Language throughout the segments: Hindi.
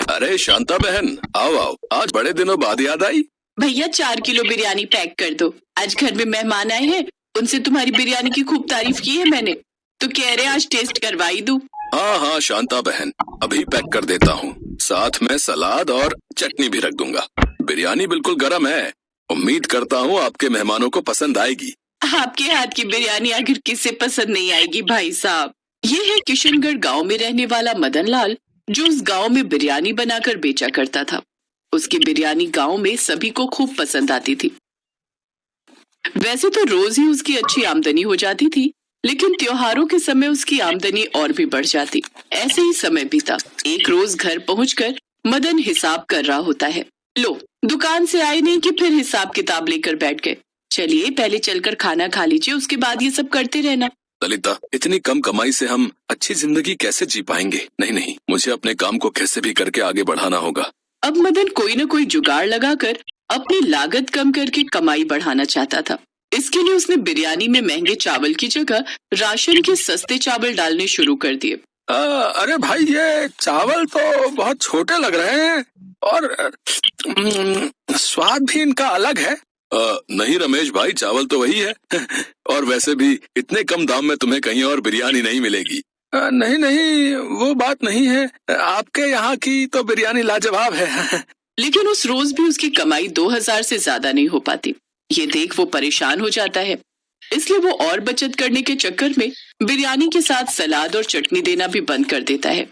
अरे शांता बहन, आओ आओ, आज बड़े दिनों बाद याद आई। भैया 4 किलो बिरयानी पैक कर दो। आज घर में मेहमान आए हैं, उनसे तुम्हारी बिरयानी की खूब तारीफ की है मैंने, तो कह रहे आज टेस्ट करवाई दूं। हाँ हाँ शांता बहन, अभी पैक कर देता हूँ। साथ में सलाद और चटनी भी रख दूंगा। बिरयानी बिल्कुल गर्म है, उम्मीद करता हूँ आपके मेहमानों को पसंद आएगी। आपके हाथ की बिरयानी आखिर किसे पसंद नहीं आएगी भाई साहब। ये है किशनगढ़ गांव में रहने वाला मदन लाल, जो उस गांव में बिरयानी बनाकर बेचा करता था। उसकी बिरयानी गांव में सभी को खूब पसंद आती थी। वैसे तो रोज ही उसकी अच्छी आमदनी हो जाती थी, लेकिन त्योहारों के समय उसकी आमदनी और भी बढ़ जाती। ऐसे ही समय बीता। एक रोज घर पहुंचकर मदन हिसाब कर रहा होता है। लो, दुकान से आए नहीं कि फिर हिसाब किताब लेकर बैठ गए। चलिए पहले चलकर खाना खा लीजिए, उसके बाद ये सब करते रहना। ललिता, इतनी कम कमाई से हम अच्छी जिंदगी कैसे जी पाएंगे? नहीं नहीं, मुझे अपने काम को कैसे भी करके आगे बढ़ाना होगा। अब मदन कोई न कोई जुगाड़ लगाकर अपनी लागत कम करके कमाई बढ़ाना चाहता था। इसके लिए उसने बिरयानी में महंगे चावल की जगह राशन के सस्ते चावल डालने शुरू कर दिए। अरे भाई, ये चावल तो बहुत छोटे लग रहे हैं और स्वाद भी इनका अलग है। नहीं रमेश भाई, चावल तो वही है और वैसे भी इतने कम दाम में तुम्हें कहीं और बिरयानी नहीं मिलेगी। नहीं नहीं, वो बात नहीं है, आपके यहाँ की तो बिरयानी लाजवाब है। लेकिन उस रोज भी उसकी कमाई 2000 से ज्यादा नहीं हो पाती। ये देख वो परेशान हो जाता है, इसलिए वो और बचत करने के चक्कर में बिरयानी के साथ सलाद और चटनी देना भी बंद कर देता है।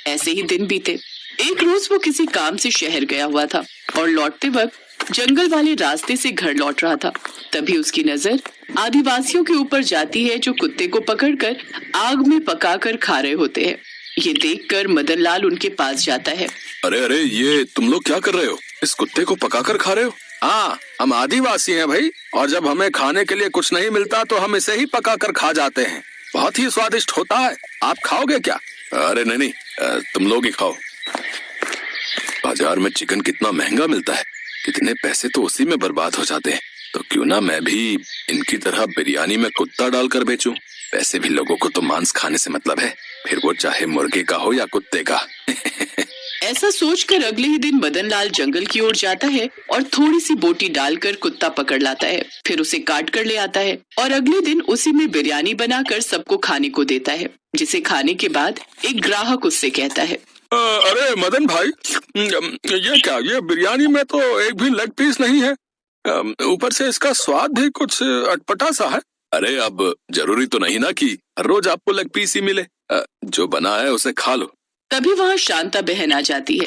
ऐसे ही दिन बीते। एक रोज वो किसी काम से शहर गया हुआ था और लौटते वक्त जंगल वाले रास्ते से घर लौट रहा था। तभी उसकी नजर आदिवासियों के ऊपर जाती है, जो कुत्ते को पकड़कर आग में पकाकर खा रहे होते हैं। ये देखकर मदन लाल उनके पास जाता है। अरे अरे, ये तुम लोग क्या कर रहे हो? इस कुत्ते को पकाकर खा रहे हो? हाँ, हम आदिवासी हैं भाई, और जब हमें खाने के लिए कुछ नहीं मिलता तो हम इसे ही पकाकर खा जाते हैं। बहुत ही स्वादिष्ट होता है, आप खाओगे क्या? अरे नहीं नहीं, तुम लोग ही खाओ। बाजार में चिकन कितना महंगा मिलता है, कितने पैसे तो उसी में बर्बाद हो जाते हैं। तो क्यों ना मैं भी इनकी तरह बिरयानी में कुत्ता डालकर बेचूं। वैसे भी लोगों को तो मांस खाने से मतलब है, फिर वो चाहे मुर्गे का हो या कुत्ते का। ऐसा सोचकर अगले ही दिन मदन लाल जंगल की ओर जाता है और थोड़ी सी बोटी डालकर कुत्ता पकड़ लाता है। फिर उसे काट कर ले आता है और अगले दिन उसी में बिरयानी बनाकर सबको खाने को देता है, जिसे खाने के बाद एक ग्राहक उससे कहता है, अरे मदन भाई, ये क्या, ये बिरयानी में तो एक भी लेग पीस नहीं है, ऊपर से इसका स्वाद भी कुछ अटपटा सा है। अरे अब जरूरी तो नहीं ना कि हर रोज आपको लेग पीस ही मिले, जो बना है उसे खा लो। तभी वहाँ शांता बहन आ जाती है।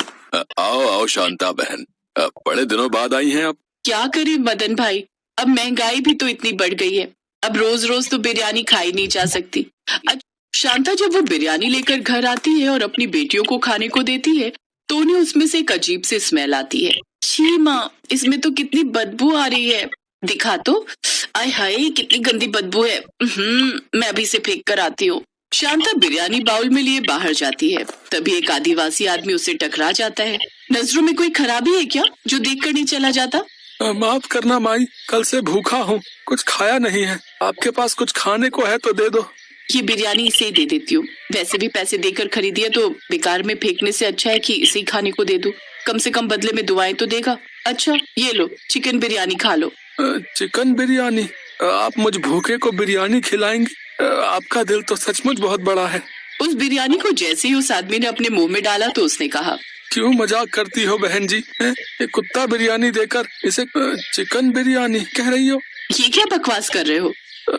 आओ आओ शांता बहन, बड़े दिनों बाद आई हैं आप। क्या करे मदन भाई, अब महंगाई भी तो इतनी बढ़ गई है, अब रोज रोज तो बिरयानी खाई नहीं जा सकती। शांता जब वो बिरयानी लेकर घर आती है और अपनी बेटियों को खाने को देती है, तो उन्हें उसमें से एक अजीब सी स्मेल आती है। छी माँ, इसमें तो कितनी बदबू आ रही है, दिखा तो। आय हाय, कितनी गंदी बदबू है। मैं अभी से फेंक कर आती हूँ। शांता बिरयानी बाउल में लिए बाहर जाती है। तभी एक आदिवासी आदमी उससे टकरा जाता है। नजरों में कोई खराबी है क्या, जो देखकर नहीं चला जाता? माफ करना माई, कल से भूखा हूँ, कुछ खाया नहीं है। आपके पास कुछ खाने को है तो दे दो। ये बिरयानी इसे ही दे देती हूँ, वैसे भी पैसे देकर खरीदी है तो बेकार में फेंकने से अच्छा है कि इसे ही खाने को दे दूं, कम से कम बदले में दुआएं तो देगा। अच्छा ये लो, चिकन बिरयानी खा लो। चिकन बिरयानी? आप मुझ भूखे को बिरयानी खिलाएंगी? आपका दिल तो सचमुच बहुत बड़ा है। उस बिरयानी को जैसे ही उस आदमी ने अपने मुंह में डाला तो उसने कहा, क्यों मजाक करती हो बहन जी? ये कुत्ता बिरयानी देकर इसे चिकन बिरयानी कह रही हो? ये क्या बकवास कर रहे हो?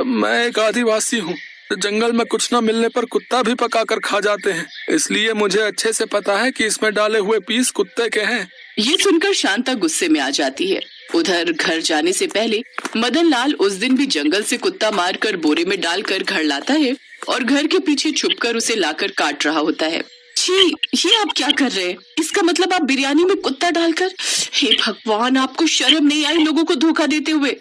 मैं एक आदिवासी हूँ, जंगल में कुछ न मिलने पर कुत्ता भी पकाकर खा जाते हैं, इसलिए मुझे अच्छे से पता है कि इसमें डाले हुए पीस कुत्ते के हैं। ये सुनकर शांता गुस्से में आ जाती है। उधर घर जाने से पहले मदन लाल उस दिन भी जंगल से कुत्ता मारकर बोरे में डालकर घर लाता है और घर के पीछे छुपकर उसे लाकर काट रहा होता है। छी, ये आप क्या कर रहे हैं? इसका मतलब आप बिरयानी में कुत्ता डालकर? हे भगवान, आपको शर्म नहीं आई लोगों को धोखा देते हुए?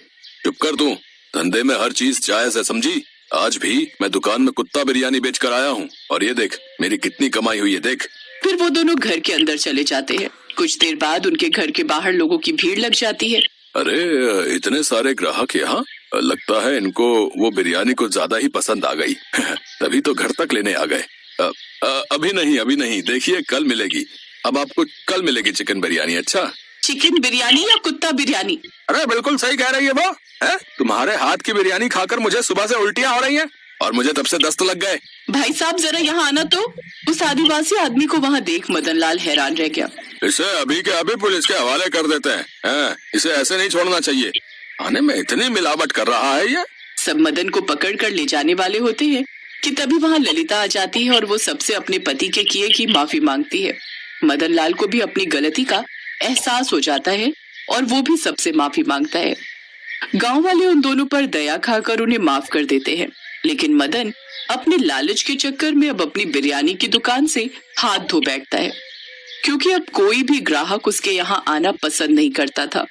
चुप कर तू, धंधे में हर चीज जायज है, समझी? आज भी मैं दुकान में कुत्ता बिरयानी बेच कर आया हूँ और ये देख मेरी कितनी कमाई हुई है, देख। फिर वो दोनों घर के अंदर चले जाते हैं। कुछ देर बाद उनके घर के बाहर लोगों की भीड़ लग जाती है। अरे इतने सारे ग्राहक यहाँ, लगता है इनको वो बिरयानी कुछ ज्यादा ही पसंद आ गई तभी तो घर तक लेने आ गए। अभी नहीं, देखिए कल मिलेगी। अब आपको कल मिलेगी चिकन बिरयानी। अच्छा, चिकन बिरयानी या कुत्ता बिरयानी? अरे बिल्कुल सही कह रही है वो। है तुम्हारे हाथ की बिरयानी खाकर मुझे सुबह से उल्टियां हो रही हैं और मुझे तब से दस्त लग गए। भाई साहब जरा यहाँ आना तो। उस आदिवासी आदमी को वहाँ देख मदनलाल हैरान रह गया। इसे अभी के अभी पुलिस के हवाले कर देते हैं। इसे ऐसे नहीं छोड़ना चाहिए। खाने में इतनी मिलावट कर रहा है ये। सब मदन को पकड़ कर ले जाने वाले होते हैं कि तभी वहाँ ललिता आ जाती है और वो सबसे अपने पति के किए की माफी मांगती है। मदनलाल को भी अपनी गलती का एहसास हो जाता है और वो भी सबसे माफी मांगता है। गांव वाले उन दोनों पर दया खाकर उन्हें माफ कर देते हैं, लेकिन मदन अपने लालच के चक्कर में अब अपनी बिरयानी की दुकान से हाथ धो बैठता है, क्योंकि अब कोई भी ग्राहक उसके यहाँ आना पसंद नहीं करता था।